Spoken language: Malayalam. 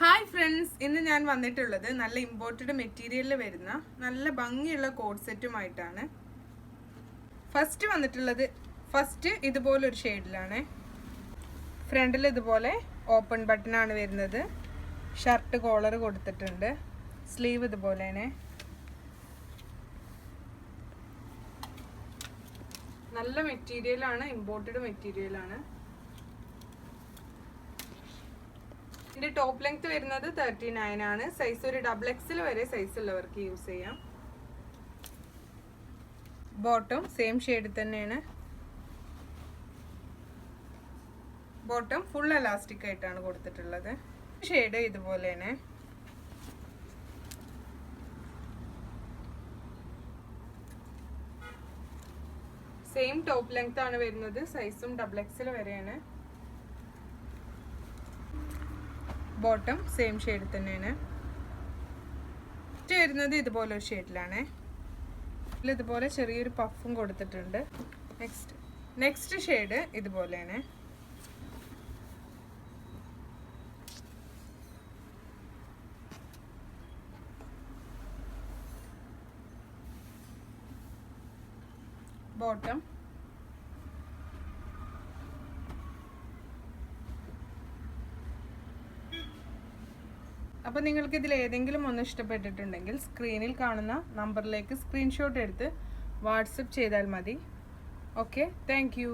ഹായ് ഫ്രണ്ട്സ്, ഇന്ന് ഞാൻ വന്നിട്ടുള്ളത് നല്ല ഇമ്പോർട്ടഡ് മെറ്റീരിയലിൽ വരുന്ന നല്ല ഭംഗിയുള്ള കോഡ് സെറ്റുമായിട്ടാണ്. ഫസ്റ്റ് ഇതുപോലൊരു ഷെയ്ഡിലാണ്. ഫ്രണ്ടിൽ ഇതുപോലെ ഓപ്പൺ ബട്ടണാണ് വരുന്നത്. ഷർട്ട് കോളർ കൊടുത്തിട്ടുണ്ട്. സ്ലീവ് ഇതുപോലെയാണ്. നല്ല മെറ്റീരിയലാണ്, ഇമ്പോർട്ടഡ് മെറ്റീരിയലാണ്. ഇതിന്റെ ടോപ്പ് ലെങ്ത് വരുന്നത് 39 ആണ്. സൈസ് ഒരു XXL വരെ സൈസ് ഉള്ളവർക്ക് യൂസ് ചെയ്യാം. ബോട്ടം സെയിം ഷെയ്ഡ് തന്നെയാണ്. ബോട്ടം ഫുൾ എലാസ്റ്റിക് ആയിട്ടാണ് കൊടുത്തിട്ടുള്ളത്. ഷെയ്ഡ് ഇതുപോലെയാണ്. സെയിം ടോപ്പ് ലെങ്ത് ആണ് വരുന്നത്. സൈസും XXL വരെയാണ്. ബോട്ടം സെയിം ഷെയ്ഡ് തന്നെയാണ്. വരുന്നത് ഇതുപോലെ ഒരു ഷെയ്ഡിലാണ്. ഇതുപോലെ ചെറിയൊരു പഫും കൊടുത്തിട്ടുണ്ട്. നെക്സ്റ്റ് ഷെയ്ഡ് ഇതുപോലെയാണ്. ബോട്ടം അപ്പോൾ നിങ്ങൾക്ക് ഇതിൽ ഏതെങ്കിലും ഒന്ന് ഇഷ്ടപ്പെട്ടിട്ടുണ്ടെങ്കിൽ സ്ക്രീനിൽ കാണുന്ന നമ്പറിലേക്ക് സ്ക്രീൻഷോട്ട് എടുത്ത് വാട്സപ്പ് ചെയ്താൽ മതി. Okay, thank you.